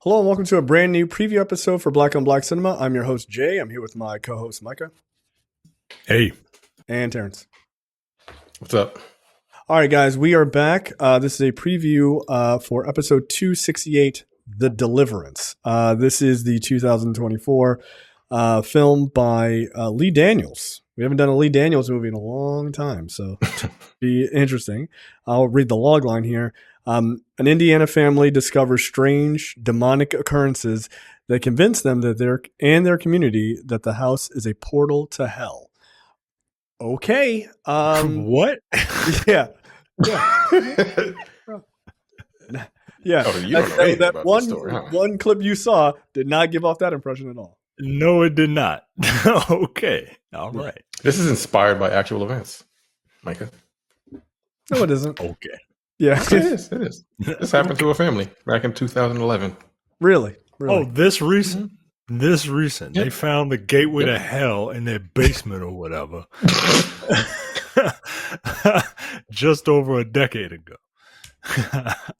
Hello and welcome to a brand new preview episode for Black on Black Cinema. I'm your host, Jay. I'm here with my co-host, Micah. Hey. And Terrence. What's up? All right, guys, we are back. This is a preview for episode 268, The Deliverance. This is the 2024 film by Lee Daniels. We haven't done a Lee Daniels movie in a long time, so be interesting. I'll read the log line here. An Indiana family discovers strange demonic occurrences that convince them that their community that the house is a portal to hell. Okay. What? Yeah. Yeah. Oh, you don't know anything about this story, huh? One clip you saw did not give off that impression at all. No, it did not. Okay. All right. This is inspired by actual events, Micah. No, it isn't. Okay. Yeah. It is. It is. This happened to a family back in 2011. Really? Oh, this recent? This recent. Yep. They found the gateway to hell in their basement or whatever. Just over a decade ago.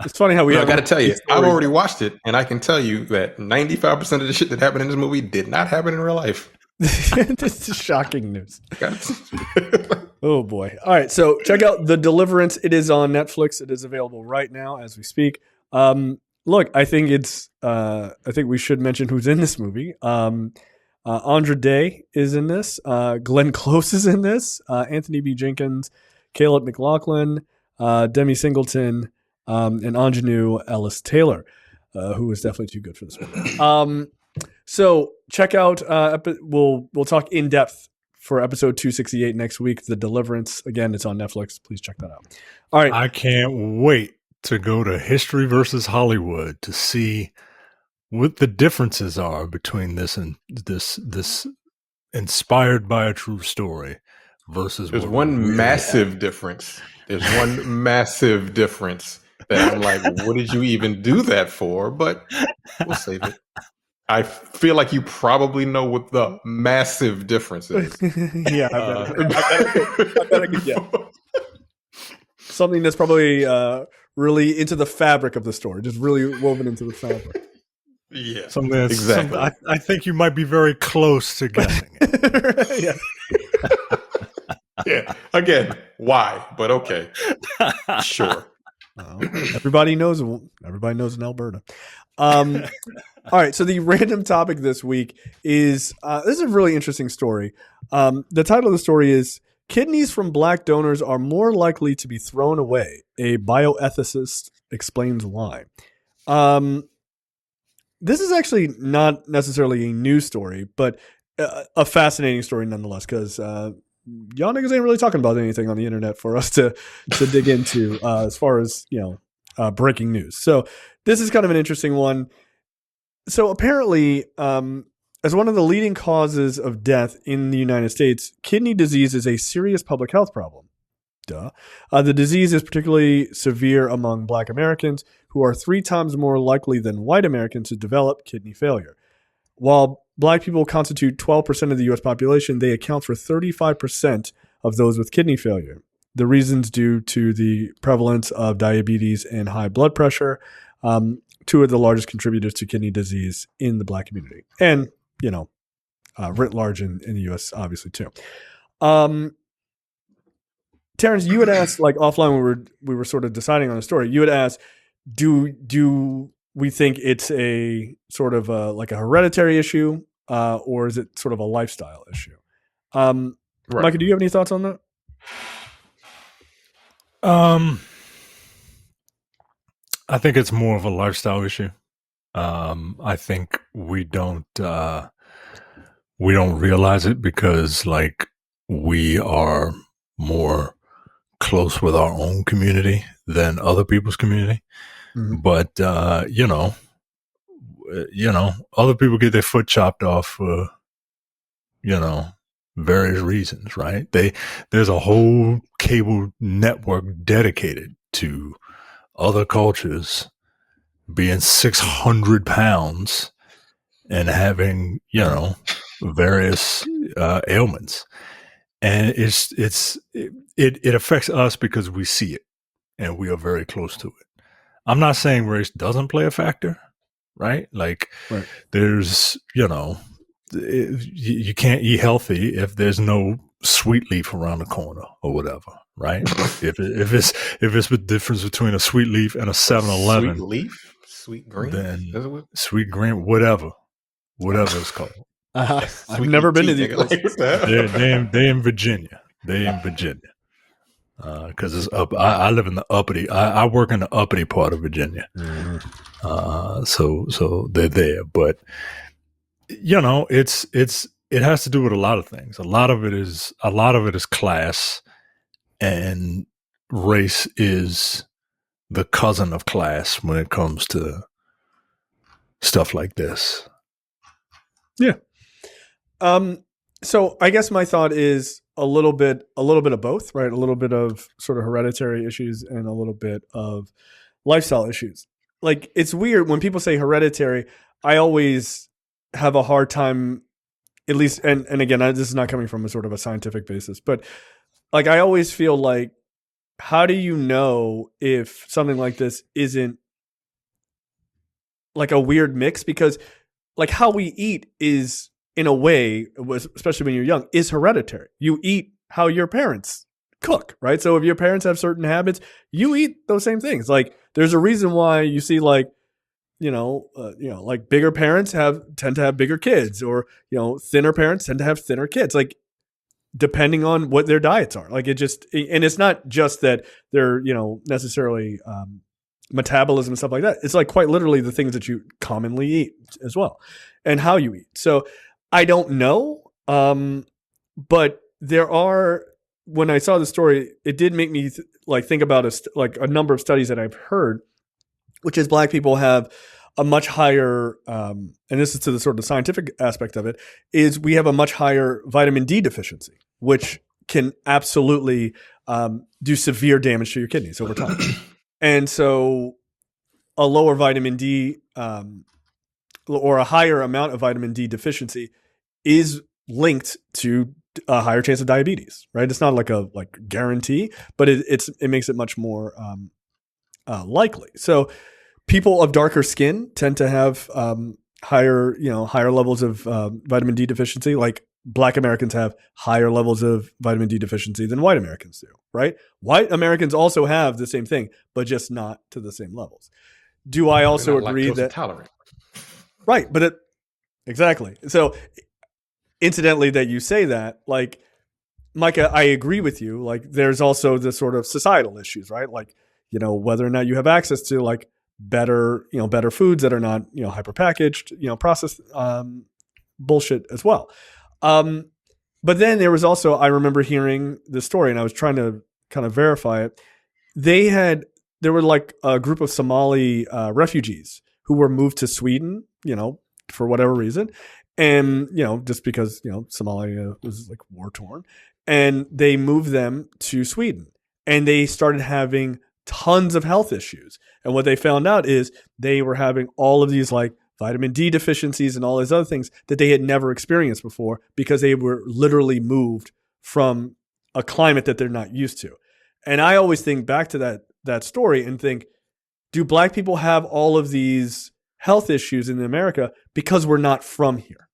It's funny how we I got to tell you, I've already watched it, and I can tell you that 95% of the shit that happened in this movie did not happen in real life. This is shocking news. Oh boy. All right. So check out The Deliverance. It is on Netflix. It is available right now as we speak. Look, I think we should mention who's in this movie. Andra Day is in this. Glenn Close is in this. Anthony B. Jenkins, Caleb McLaughlin, Demi Singleton, and Anjanou Ellis Taylor, who is definitely too good for this movie. So check out. We'll talk in depth for episode 268 next week. The Deliverance. Again, it's on Netflix. Please check that out. All right. I can't wait to go to History versus Hollywood to see what the differences are between this and this inspired by a true story versus. There's one massive difference. There's one massive difference that I'm like, what did you even do that for? But we'll save it. I feel like you probably know what the massive difference is. Yeah, I bet I could get something that's probably really into the fabric of the story, just really woven into the fabric. Yeah, something that's exactly. I think you might be very close to guessing it. Yeah. Yeah. Again, why? But okay, sure. Everybody knows in Alberta. All right, so the random topic this week is this is a really interesting story. The title of the story is "Kidneys from Black Donors Are More Likely to Be Thrown Away. A Bioethicist Explains Why." This is actually not necessarily a news story, but a fascinating story nonetheless, because y'all niggas ain't really talking about anything on the internet for us to dig into as far as breaking news. So this is kind of an interesting one. So apparently, as one of the leading causes of death in the United States, kidney disease is a serious public health problem. Duh. The disease is particularly severe among Black Americans, who are 3 times more likely than white Americans to develop kidney failure. While Black people constitute 12% of the U.S. population, they account for 35% of those with kidney failure. The reasons due to the prevalence of diabetes and high blood pressure, 2 of the largest contributors to kidney disease in the Black community, and writ large in the U.S. obviously too. Terrence, you had asked, like offline when we were sort of deciding on the story, you had asked, do we think it's a sort of like a hereditary issue, or is it sort of a lifestyle issue? Right. Micah, do you have any thoughts on that? I think it's more of a lifestyle issue. I think we don't realize it because like we are more close with our own community than other people's community. Mm-hmm. But other people get their foot chopped off for various reasons, right? There's a whole cable network dedicated to other cultures being 600 pounds and having, various ailments. And it affects us because we see it and we are very close to it. I'm not saying race doesn't play a factor, right? Like Right. there's, you can't eat healthy if there's no sweet leaf around the corner or whatever, right? if it's the difference between a sweet leaf and a 7-Eleven, Sweet leaf, sweet green. then Is it what- sweet green, whatever it's called. I've Sweet never been tea, to these nigga. Like, places. what the hell? They're in Virginia. They're in Virginia. Because it's up. I live in the uppity. I work in the uppity part of Virginia. So they're there. But it has to do with a lot of things. A lot of it is class, and race is the cousin of class when it comes to stuff like this. Yeah. So I guess my thought is a little bit of both, right? A little bit of sort of hereditary issues and a little bit of lifestyle issues. Like, it's weird when people say hereditary. I always have a hard time, at least, and again, this is not coming from a sort of a scientific basis, but like, I always feel like, how do you know if something like this isn't like a weird mix? Because like how we eat is, in a way, especially when you're young, is hereditary. You eat how your parents cook, right? So if your parents have certain habits, you eat those same things. Like, there's a reason why you see like, like bigger parents tend to have bigger kids, or, thinner parents tend to have thinner kids. Like, depending on what their diets are. Like, and it's not just that they're, necessarily metabolism and stuff like that. It's like quite literally the things that you commonly eat as well, and how you eat. So I don't know. But there are, when I saw the story, it did make me think about a number of studies that I've heard, which is Black people have a much higher, and this is to the sort of scientific aspect of it, is we have a much higher vitamin D deficiency, which can absolutely do severe damage to your kidneys over time. And so a lower vitamin D or a higher amount of vitamin D deficiency is linked to a higher chance of diabetes, right? It's not like a guarantee, but it makes it much more likely. So people of darker skin tend to have higher levels of vitamin D deficiency. Like, Black Americans have higher levels of vitamin D deficiency than white Americans do, right? White Americans also have the same thing, but just not to the same levels. Do I also agree that tolerant? Right, but exactly. So, incidentally, that you say that, like, Micah, I agree with you. Like, there's also the sort of societal issues, right? Like, whether or not you have access to like better foods that are not hyper packaged, processed bullshit as well. But then there was also, I remember hearing the story, and I was trying to kind of verify it. There were like a group of Somali refugees who were moved to Sweden, for whatever reason. And, just because, Somalia was like war torn, and they moved them to Sweden, and they started having tons of health issues. And what they found out is they were having all of these like vitamin D deficiencies and all these other things that they had never experienced before, because they were literally moved from a climate that they're not used to. And I always think back to that story and think, do Black people have all of these health issues in America because we're not from here?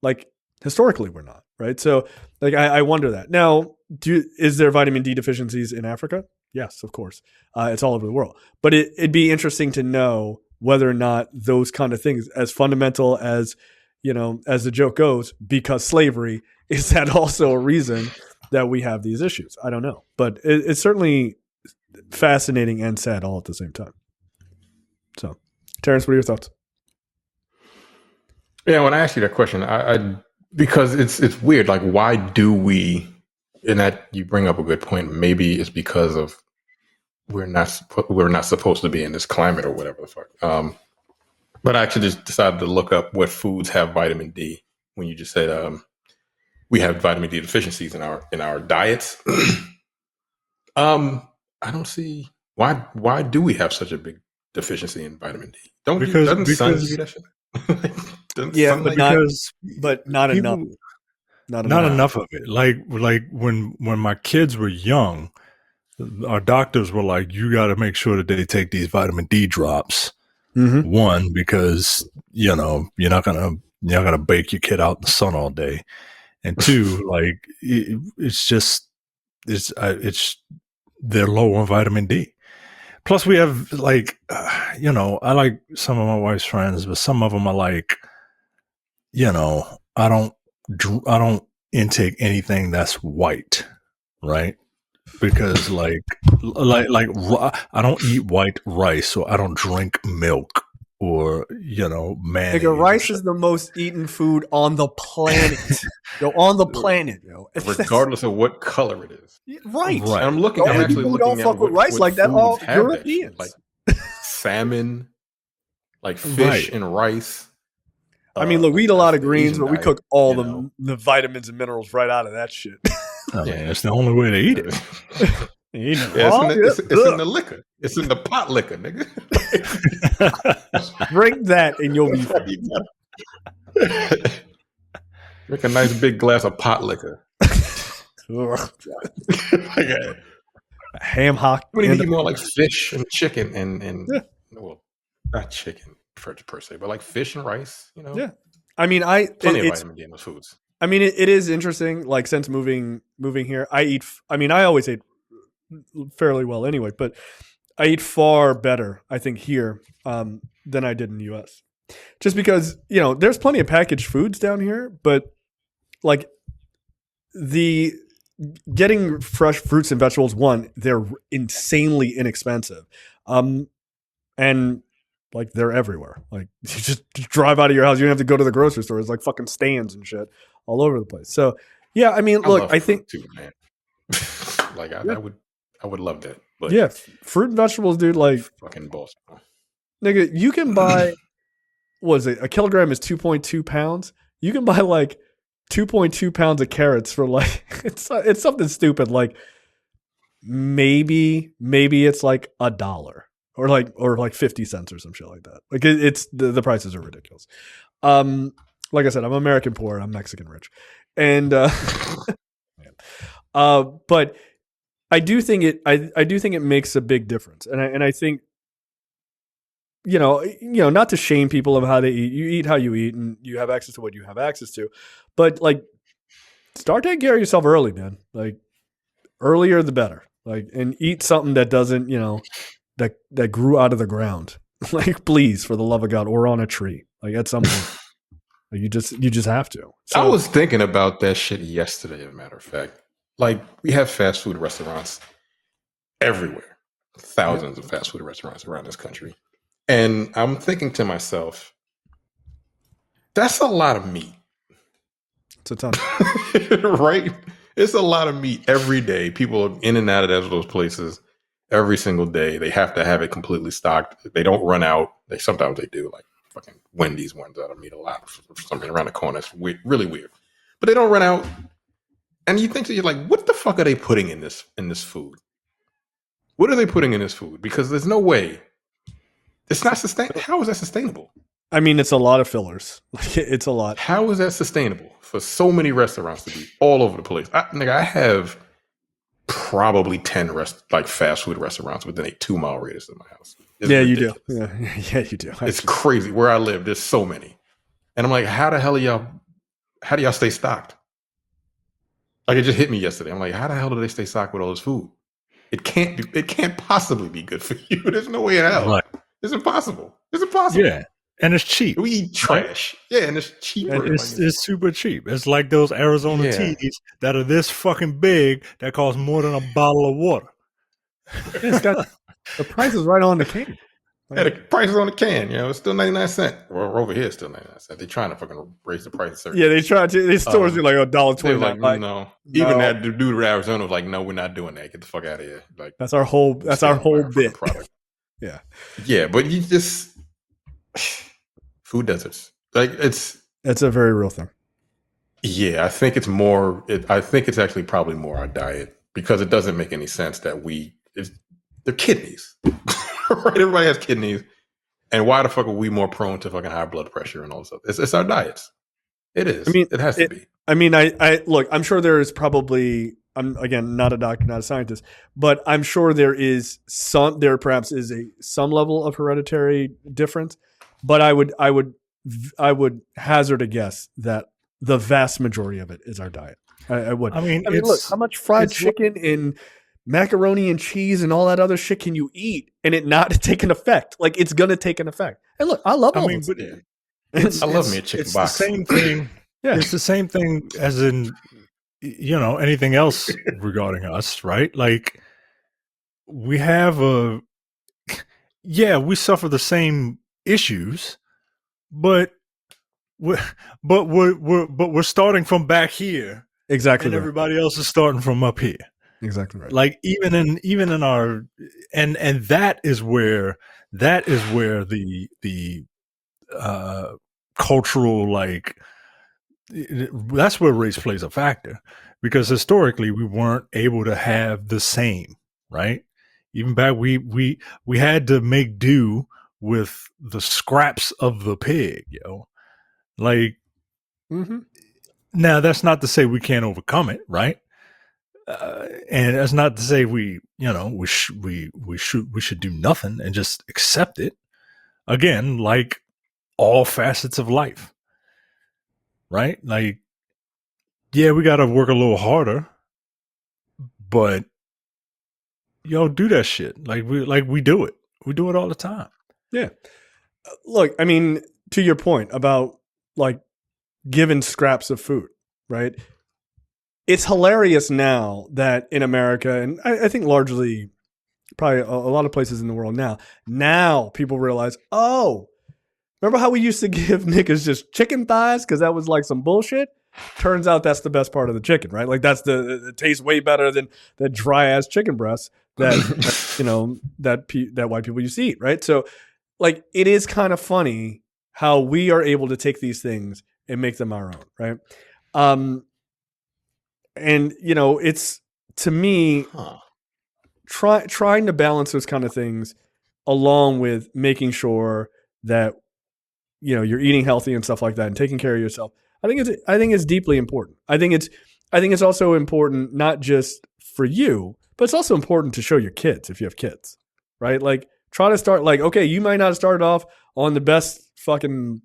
Like, historically, we're not, right? So like, I wonder that. Now, is there vitamin D deficiencies in Africa? Yes, of course. It's all over the world. But it'd be interesting to know whether or not those kind of things, as fundamental as, as the joke goes, because slavery, is that also a reason that we have these issues? I don't know. But it's certainly fascinating and sad all at the same time. So, Terrence, what are your thoughts? Yeah, when I asked you that question, I because it's weird. Like, why do we? And that, you bring up a good point. Maybe it's because of we're not supposed to be in this climate or whatever the fuck. But I actually just decided to look up what foods have vitamin D. When you just said we have vitamin D deficiencies in our diets, I don't see why do we have such a big deficiency in vitamin D? Doesn't sun give you that shit? Yeah, but not enough. Not enough of it. Like when my kids were young, our doctors were like, you got to make sure that they take these vitamin D drops Mm-hmm. One, because you're not gonna bake your kid out in the sun all day, and two, like it's they're low on vitamin D. Plus, we have like I like some of my wife's friends, but some of them are like, I don't intake anything that's white, right? Because I don't eat white rice, or I don't drink milk, or mayonnaise. Nigga, rice is the most eaten food on the planet. Yo, on the planet, yo. Regardless of what color it is. Right. Right. I'm looking. Only I'm actually people who looking don't at fuck with rice what like that foods are have that shit. Europeans. Like salmon, like fish Right. and rice. I mean, look, we eat a lot of greens, Asian but we diet, cook all you know. the vitamins and minerals right out of that shit. I mean, it's the only way to eat it. You know, Yeah, it's in the liquor. It's in the pot liquor, nigga. drink that and you'll be fine. Drink a nice big glass of pot liquor. Ham hock. We need more like fish and chicken and well, not chicken per se, but like fish and rice. Yeah. I mean, plenty of vitamin D in those foods. I mean, it is interesting. Like since moving here, I always ate fairly well anyway, but I eat far better, I think, here than I did in the U.S. Just because there's plenty of packaged foods down here, but like the getting fresh fruits and vegetables, one, they're insanely inexpensive, and like they're everywhere. Like you just drive out of your house, you don't have to go to the grocery store. It's like fucking stands and shit all over the place. So yeah, I mean, look, I think too, man. Like I would love that. But yeah, fruit and vegetables, dude. Like fucking boss, nigga, you can buy. What is it? A kilogram is 2.2 pounds. You can buy like 2.2 pounds of carrots for like it's something stupid. Like maybe it's like $1 or like 50 cents or some shit like that. Like it's the prices are ridiculous. Like I said, I'm American poor. I'm Mexican rich, and but I do think it makes a big difference, and I think not to shame people of how they eat. You eat how you eat, and you have access to what you have access to, but like start taking care of yourself early, man. Like earlier the better. Like and eat something that doesn't that grew out of the ground. Like please, for the love of God, or on a tree. Like at some point. You just have to. So, I was thinking about that shit yesterday, as a matter of fact. Like, we have fast food restaurants everywhere. Thousands of fast food restaurants around this country. And I'm thinking to myself, that's a lot of meat. It's a ton. Right? It's a lot of meat every day. People are in and out of those places every single day. They have to have it completely stocked. They don't run out. Sometimes they do, like fucking Wendy's ones out of meat a lot for something around the corner. It's weird, really weird. But they don't run out. And you think, you're like, what the fuck are they putting in this food? What are they putting in this food? Because there's no way. It's not sustainable. How is that sustainable? I mean, it's a lot of fillers. Like it's a lot. How is that sustainable for so many restaurants to be all over the place? I have probably 10 fast food restaurants within a 2-mile radius of my house. It's ridiculous. You do. Yeah, you do. It's crazy. Where I live, there's so many. And I'm like, how do y'all stay stocked? Like it just hit me yesterday. I'm like, how the hell do they stay stocked with all this food? It can't possibly be good for you. There's no way in hell. Right. It's impossible. It's impossible. Yeah. And it's cheap. We eat trash. Yeah, and it's cheaper. And it's super cheap. It's like those Arizona teas that are this fucking big that cost more than a bottle of water. It's got the price is right on the can. Yeah, the price is on the can. It's still 99 cents. Well, over here, it's still 99 cents. They're trying to fucking raise the price. Yeah, they try to. These stores are like $1.29. Like, no. Even that dude in Arizona was like, "No, we're not doing that. Get the fuck out of here." Like that's our whole bit. Yeah, yeah, but you just food deserts. Like it's a very real thing. Yeah, I think it's more. I think it's actually probably more our diet because it doesn't make any sense that they're kidneys. Right, everybody has kidneys, and why the fuck are we more prone to fucking high blood pressure and all this stuff? It's our diets. It is. I mean, it has to be. I mean, I look. I'm sure there is probably I'm again not a doctor, not a scientist, but I'm sure there perhaps is some level of hereditary difference. But I would hazard a guess that the vast majority of it is our diet. I would. I mean, look, how much fried chicken and macaroni and cheese and all that other shit can you eat and it not take an effect? Like, it's gonna take an effect. And look, I love all this. I love me a chicken it's box. The same thing. Yeah. It's the same thing as in, anything else regarding us, right? Like, we have we suffer the same issues, but we're starting from back here, Exactly. and right. everybody else is starting from up here. Exactly right. Like, even in our and that is where the cultural, like, that's where race plays a factor, because historically we weren't able to have the same, right? Even back, we had to make do with the scraps of the pig, like. Mm-hmm. Now, that's not to say we can't overcome it, right? And that's not to say we should do nothing and just accept it. Again, like all facets of life, right? Like, yeah, we got to work a little harder, but do that shit. Like we do it. We do it all the time. Yeah. Look, I mean, to your point about like given scraps of food, right? It's hilarious now that in America, and I think largely probably a lot of places in the world now people realize, oh, remember how we used to give niggas just chicken thighs because that was like some bullshit? Turns out that's the best part of the chicken, right? Like, that's it tastes way better than that dry ass chicken breast that that white people used to eat, right? So, like, it is kind of funny how we are able to take these things and make them our own, right? And it's, to me, trying to balance those kind of things along with making sure that you're eating healthy and stuff like that and taking care of yourself. I think it's deeply important. I think it's also important not just for you, but it's also important to show your kids if you have kids, right? Like, try to start, like, okay, you might not have started off on the best fucking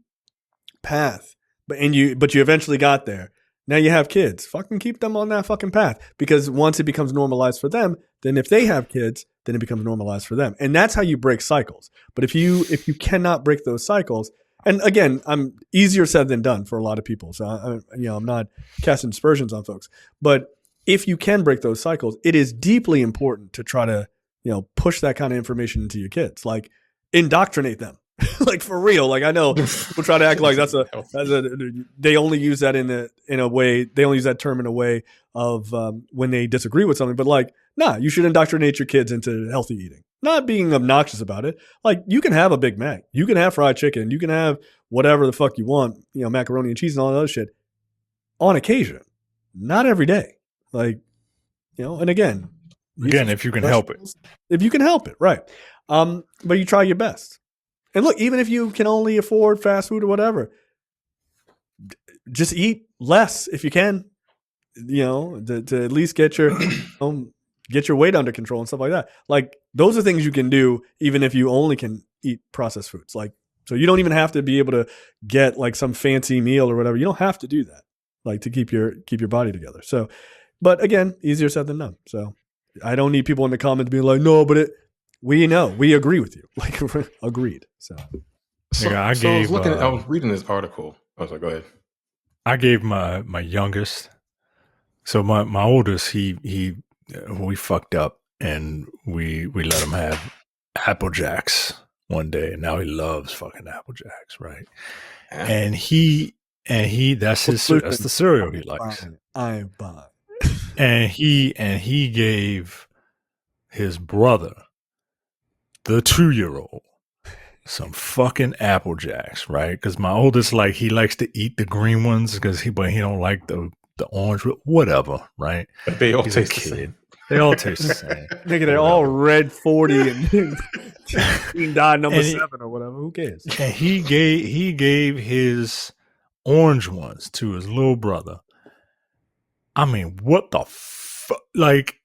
path, but you eventually got there. Now you have kids. Fucking keep them on that fucking path, because once it becomes normalized for them, then if they have kids, then it becomes normalized for them, and that's how you break cycles. But if you cannot break those cycles, and again, I'm easier said than done for a lot of people, so I'm not casting aspersions on folks, but if you can break those cycles, it is deeply important to try to push that kind of information into your kids, like indoctrinate them. Like, for real. Like, I know people try to act like they only use that in a way, they only use that term in a way of when they disagree with something, but like, nah, you should indoctrinate your kids into healthy eating, not being obnoxious about it. Like, you can have a Big Mac, you can have fried chicken, you can have whatever the fuck you want, macaroni and cheese and all that other shit on occasion, not every day. Like, and again, if you can help it, right. But you try your best. And look, even if you can only afford fast food or whatever, just eat less if you can, to at least get your weight under control and stuff like that. Like, those are things you can do even if you only can eat processed foods. Like, so you don't even have to be able to get like some fancy meal or whatever. You don't have to do that, like, to keep your body together. So, but again, easier said than done. So I don't need people in the comments being like, no, but we agree with you. Like, agreed. So I was reading this article. I was like, go ahead. I gave my youngest. So my oldest, we fucked up and we let him have Apple Jacks one day, and now he loves fucking Apple Jacks, right? And that's the cereal he likes. I buy. And he gave his brother, the 2-year-old, some fucking Apple Jacks, right? Because my oldest, like, he likes to eat the green ones but he don't like the orange, whatever, right? But they all taste the same. They all taste the same. Nigga, they're all red 40 and died number 7 or whatever. Who cares? And he gave his orange ones to his little brother. I mean, what the like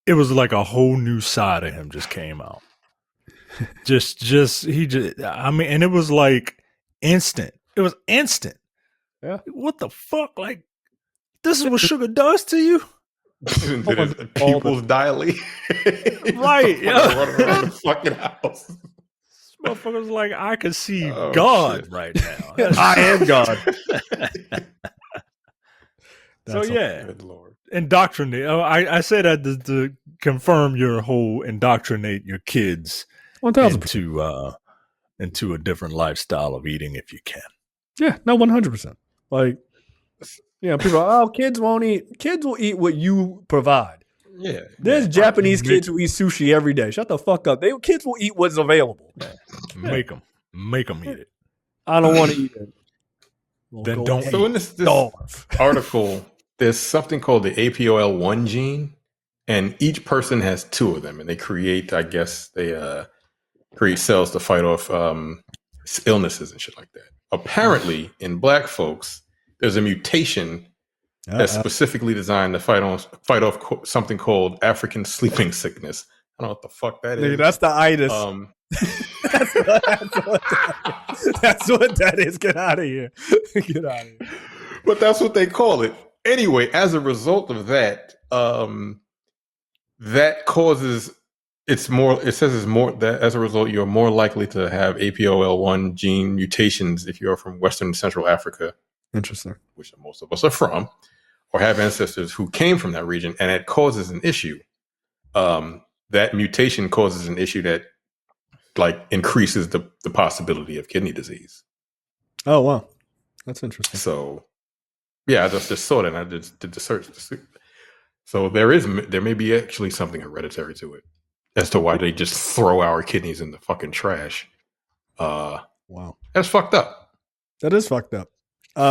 it was like a whole new side of him just came out. I mean, and it was like instant. It was instant. Yeah. What the fuck? Like, this is what sugar does to you? Did his pupils dilate? Right, yeah. Running around the fucking house. This motherfucker's like, I can see Oh, God shit. right now. I am God. So yeah, Good Lord. indoctrinate. I say that to confirm your whole indoctrinate your kids 1,000%. into a different lifestyle of eating if you can. Yeah, no, 100%. Like, people are, kids won't eat. Kids will eat what you provide. Yeah. There's Japanese kids who eat sushi every day. Shut the fuck up. Kids will eat what's available. Make them eat it. I don't want to eat it. Then don't So in this article, there's something called the APOL1 gene, and each person has two of them, and they create, I guess, they create cells to fight off illnesses and shit like that. Apparently, in black folks, there's a mutation that's specifically designed to fight off something called African sleeping sickness. I don't know what the fuck that is. Nigga, that's the itis. That's what that is. Get out of here. Get out of here. But that's what they call it. Anyway, as a result of that, that causes it says it's more that as a result, you're more likely to have APOL1 gene mutations if you're from Western and Central Africa. Interesting. Which most of us are from, or have ancestors who came from that region, and it causes an issue. That mutation causes an issue that like increases the possibility of kidney disease. Oh wow, that's interesting. So yeah, I just saw that and I just did the search. So there may be actually something hereditary to it as to why they just throw our kidneys in the fucking trash. Wow, that's fucked up. That is fucked up.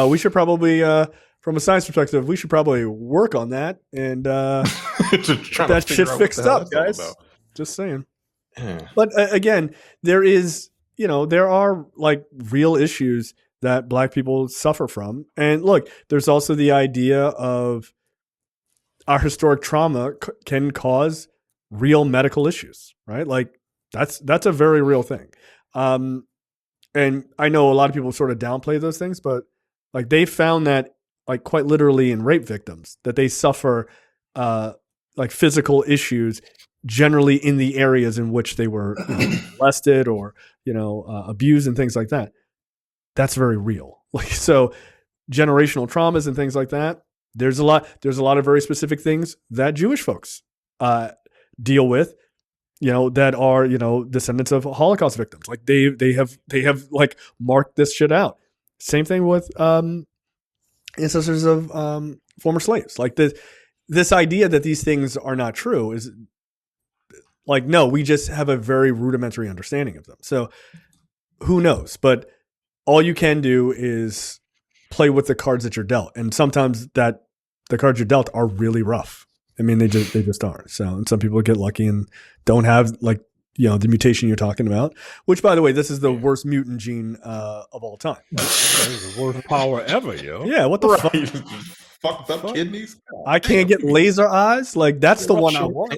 We should probably, from a science perspective, we should probably work on that and that shit fixed up, guys. Just saying. Yeah. But again, there are like real issues that black people suffer from. And look, there's also the idea of our historic trauma can cause real medical issues, right? Like that's a very real thing. And I know a lot of people sort of downplay those things, but like they found that like quite literally in rape victims that they suffer like physical issues generally in the areas in which they were molested or abused and things like that. That's very real. Like so, generational traumas and things like that. There's a lot of very specific things that Jewish folks deal with. That are descendants of Holocaust victims. Like they have like marked this shit out. Same thing with ancestors of former slaves. Like this idea that these things are not true is like, no, we just have a very rudimentary understanding of them. So who knows? But all you can do is play with the cards that you're dealt. And sometimes that the cards you're dealt are really rough. I mean, they just are. So, and some people get lucky and don't have like, the mutation you're talking about, which by the way, this is the worst mutant gene of all time. That is the worst power ever, yo. Yeah. What the fuck? Fucked up kidneys. I can't get laser eyes. Like that's the one I want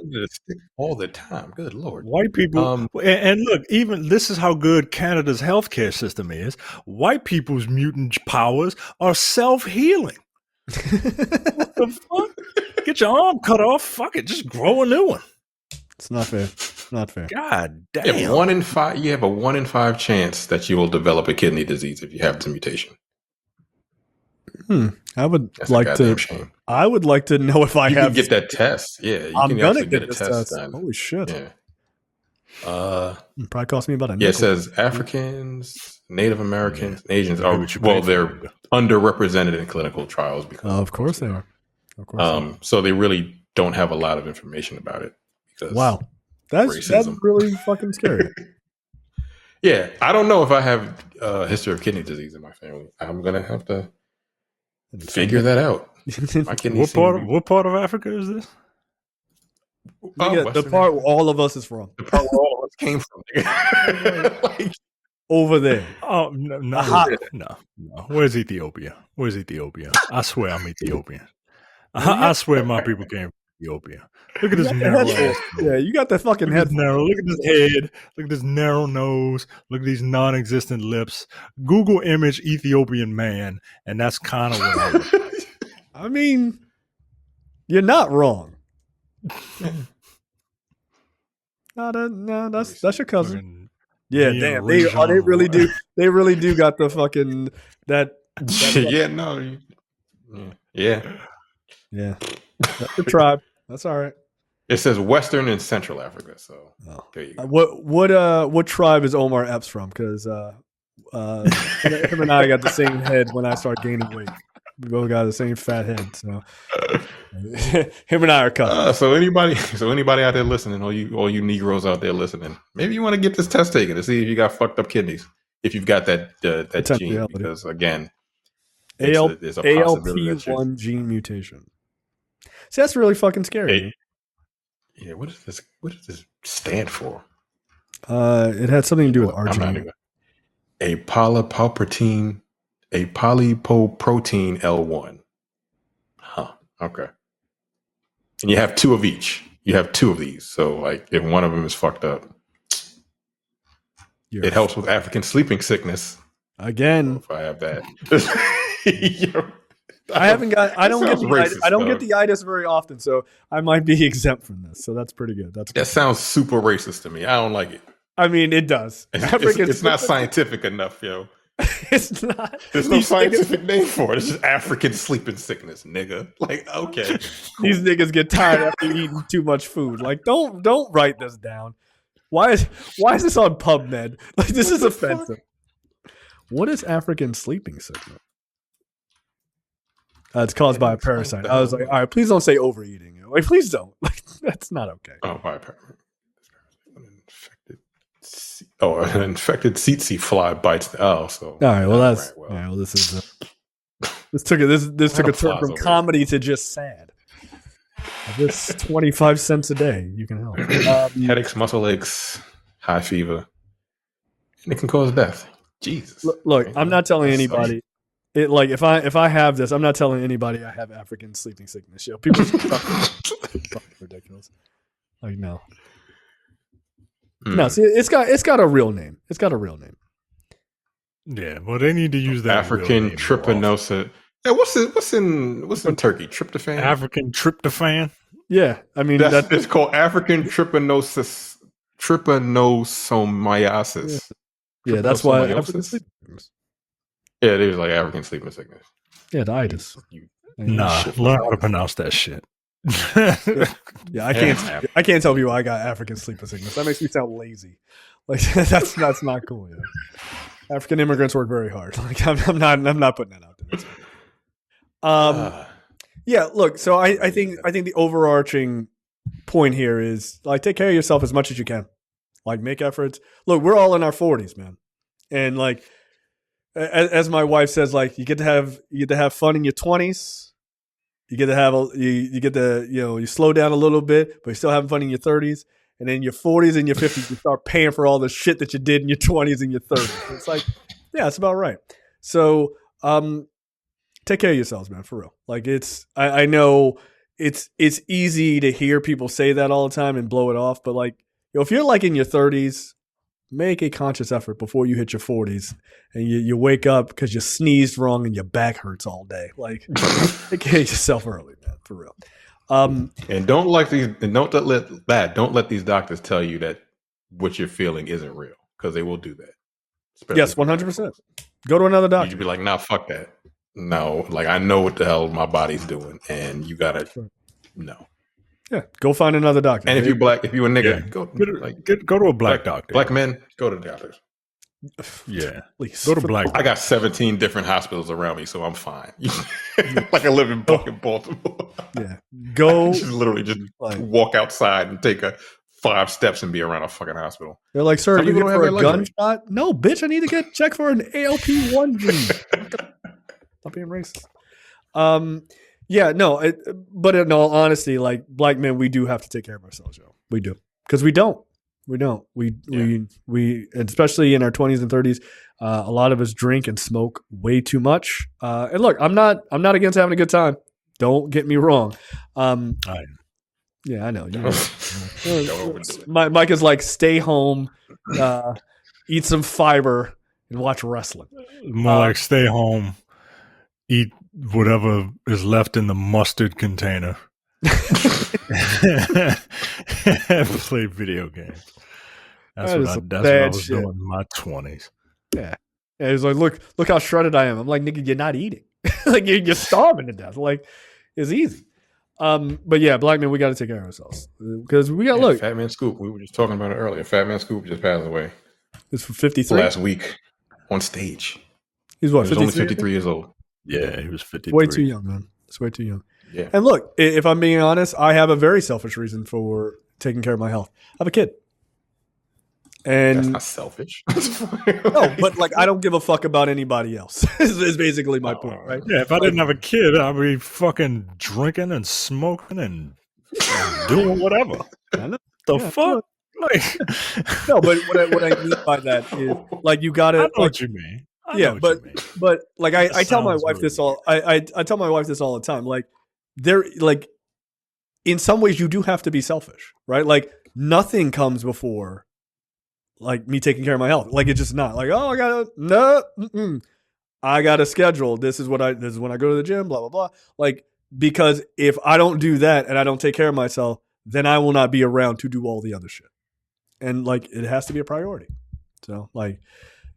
all the time. Good Lord. White people. And look, even this is how good Canada's healthcare system is. White people's mutant powers are self-healing. What the fuck? Get your arm cut off. Fuck it. Just grow a new one. It's not fair. Not fair. God damn. You have a 1 in 5 chance that you will develop a kidney disease if you have the mutation. I would That's like to. Shame. I would like to know if I you have. Can get that test. Yeah, you I'm can gonna get get a this test test. done. Holy shit! Yeah. It probably cost me about a nickel. Yeah, it says Africans, Native Americans, Asians are they're underrepresented in clinical trials because of course they are. Of course. So they really don't have a lot of information about it. Because wow, that's really fucking scary. Yeah, I don't know if I have a history of kidney disease in my family. I'm gonna have to figure that out. What part of Africa is this? The part where all of us is from. The part where all of us came from. Like, over there. Oh no. Where's Ethiopia? I swear I'm Ethiopian. I swear my people came from Ethiopia. Look at his You got the narrow head ass. full. Yeah, you got the fucking Look at head. his narrow. Look at his head. Look at his narrow nose. Look at these non-existent lips. Google image Ethiopian man, and that's kind of what I look like. I mean, you're not wrong. No, that's your cousin. Fucking Yeah, me damn. and They Rajon really Roy. do. They really do got the fucking that. Yeah, no. Yeah. Yeah, that's the tribe. That's all right. It says Western and Central Africa. So Oh. there you go. What tribe is Omar Epps from? Because him and I got the same head when I started gaining weight. We both got the same fat head. So him and I are cousins. So anybody out there listening, all you Negroes out there listening, maybe you want to get this test taken to see if you got fucked up kidneys, if you've got that gene, reality. because again, there's a possibility that ALP1 gene mutation. See, that's really fucking scary. Yeah, what does this stand for? It had something to do with I'm not arginine. even. A polypoprotein L1. Huh. Okay. And you have two of each. You have two of these. So, like, if one of them is fucked up, it helps with African sleeping sickness. Again, If I have that. I haven't got. I don't get the racist, I don't dog. get the itis very often, so I might be exempt from this. So that's pretty good. That's good. That sounds super racist to me. I don't like it. I mean, it does. It's not scientific enough, yo. It's not. There's no These scientific name for it. It's just African sleeping sickness, nigga. Like, okay. These niggas get tired after eating too much food. Like, don't write this down. Why is this on PubMed? Like, this is offensive. What is African sleeping sickness? It's caused by a parasite. I was like, all right, please don't say overeating. Like, please don't. Like, that's not okay. Oh, by an infected tsetse fly bites. Oh, so All right, well that's right, all right, well this is this took a turn from comedy to just sad. This 25 cents a day you can help. headaches, muscle aches, high fever, and it can cause death. Jesus. Look, I'm not telling anybody. It like if I have this, I'm not telling anybody I have African sleeping sickness. Yo, people fucking ridiculous. Like no. No, see, it's got a real name. It's got a real name. Yeah, well, they need to use that African trypanosa. Yeah, what's in turkey? Tryptophan. African tryptophan. Yeah, I mean it's called African trypanosomiasis. Yeah, that's why African sleeping sickness. Yeah, it is like African sleeping sickness. Yeah, the itis. Nah, learn how to pronounce that shit. Yeah, I can't tell people I got African sleeping sickness. That makes me sound lazy. Like that's not cool. Yeah. African immigrants work very hard. Like I'm not putting that out there. Yeah, look, so I think the overarching point here is like take care of yourself as much as you can. Like make efforts. Look, we're all in our 40s, man. And like as my wife says, like you get to have fun in your 20s. You get to have you slow down a little bit, but you're still having fun in your 30s. And then your 40s and your 50s, you start paying for all the shit that you did in your 20s and your 30s. So it's like, yeah, it's about right. So take care of yourselves, man, for real. Like I know it's easy to hear people say that all the time and blow it off, but like, if you're like in your 30s, make a conscious effort before you hit your 40s and you wake up because you sneezed wrong and your back hurts all day. Like, take care of yourself early, man, for real. And don't let these doctors tell you that what you're feeling isn't real, because they will do that. Yes, 100%. Go to another doctor. You'd be like, nah, fuck that. No, like I know what the hell my body's doing, and you gotta no. Yeah, go find another doctor. And if you're black, if you're a nigga, go to a black doctor. Black men, go to the doctors. Yeah, please go to black. I got 17 different hospitals around me, so I'm fine. Like I live in fucking Baltimore. Yeah, go. Just literally just walk outside and take 5 steps and be around a fucking hospital. They're like, sir, Some you people here don't for have a that luxury. gunshot? No, bitch, I need to get checked for an ALP1 gene. Stop being racist. Yeah, no, but in all honesty, like black men, we do have to take care of ourselves, yo. We do, because we don't, we especially in our 20s and 30s, a lot of us drink and smoke way too much. And look, I'm not against having a good time. Don't get me wrong. Yeah, I know. Don't overdo it. Mike is like, stay home, eat some fiber, and watch wrestling. More like stay home, eat whatever is left in the mustard container, and play video games. That's what I was doing in my 20s. Yeah. And he's like, look how shredded I am. I'm like, nigga, you're not eating. Like you're starving to death. Like, it's easy. But yeah, Black Man, we got to take care of ourselves because we got look. Fat Man Scoop. We were just talking about it earlier. Fat Man Scoop just passed away. It's for 53 last week on stage. He's what? He was only 53 years old. Yeah, he was 53. Way too young, man. It's way too young. Yeah. And look, if I'm being honest, I have a very selfish reason for taking care of my health. I have a kid. And that's not selfish. No, but like I don't give a fuck about anybody else. is basically my point, right? Yeah, if I didn't have a kid, I'd be fucking drinking and smoking and doing whatever. I know. The fuck? Like, no, but what I mean by that is like you gotta. I know what you mean. But like I tell my wife this all. I tell my wife this all the time. Like there, like in some ways you do have to be selfish, right? Like nothing comes before. Like me taking care of my health, like it's just not like I got a schedule. This is when I go to the gym. Blah blah blah. Like because if I don't do that and I don't take care of myself, then I will not be around to do all the other shit. And like it has to be a priority. So like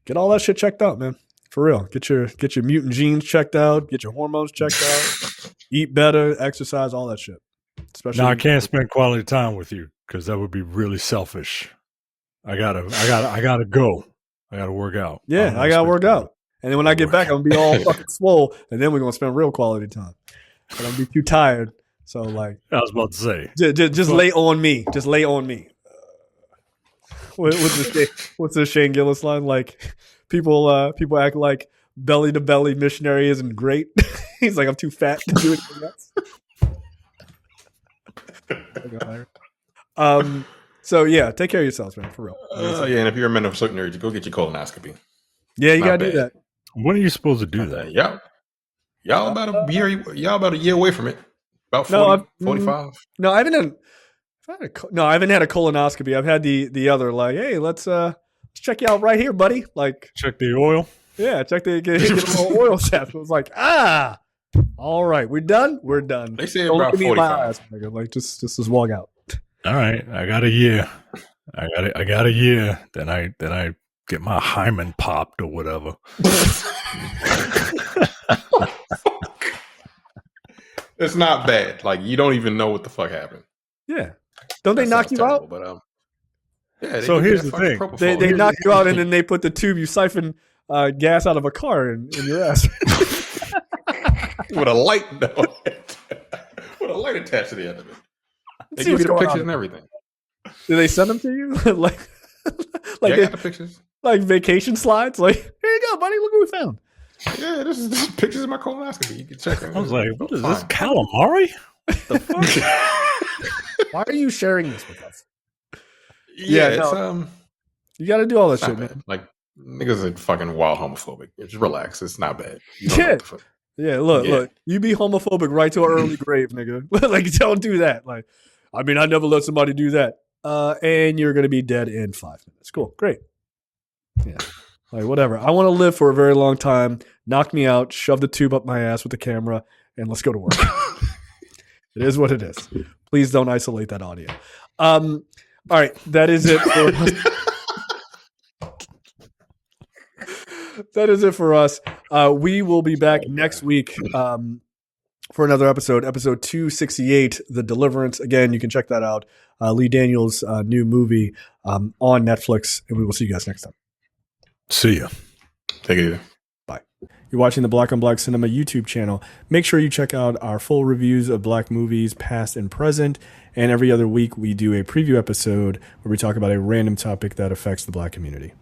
get all that shit checked out, man. For real. Get your mutant genes checked out. Get your hormones checked out. Eat better. Exercise. All that shit. Especially. Now I can't spend quality time with you because that would be really selfish. I gotta go. I gotta work out. Yeah, I gotta work out. And then when I get back, I'm gonna be all fucking swole, and then we're gonna spend real quality time. And I'll be too tired. So like, I was about to say, just lay on me. Just lay on me. What's the Shane Gillis line? Like, people act like belly to belly missionary isn't great. He's like, I'm too fat to do anything else. So yeah, take care of yourselves, man, for real. Yeah, and if you're a man of a certain age, go get your colonoscopy. Yeah, you gotta do that. When are you supposed to do that? Y'all about a year away from it. About 40, 45. No, I haven't had a colonoscopy. I've had the other like, hey, let's check you out right here, buddy. Like check the oil. Yeah, get a little oil test. It was like, all right, we're done. We're done. They say about 45. Like just walk out. All right, I got a year. I got a year. Then I get my hymen popped or whatever. It's not bad. Like you don't even know what the fuck happened. Yeah. Don't they knock you out? But yeah. So here's the thing: they knock you out and then they put the tube. You siphon gas out of a car in your ass with a light. With a light attached to the end of it. They give you the pictures and everything. Do they send them to you? like I got the pictures. Like vacation slides. Like, here you go, buddy. Look what we found. Yeah, this is pictures of my colonoscopy. You can check them. I was like, what is this, calamari? The fuck? Why are you sharing this with us? Yeah, it's you got to do all that shit, man. Like niggas are fucking wild homophobic. Just relax. It's not bad. Yeah, look. You be homophobic right to an early grave, nigga. Like, don't do that. Like, I mean, I never let somebody do that. And you're gonna be dead in 5 minutes. Cool, great. Yeah, like whatever. I want to live for a very long time. Knock me out. Shove the tube up my ass with the camera, and let's go to work. It is what it is. Please don't isolate that audio. All right, that is it for us. That is it for us. We will be back next week for another episode 268, The Deliverance. Again, you can check that out. Lee Daniels' new movie on Netflix, and we will see you guys next time. See ya. Take it easy. Bye. You're watching the Black on Black Cinema YouTube channel. Make sure you check out our full reviews of Black movies, past and present. And every other week, we do a preview episode where we talk about a random topic that affects the Black community.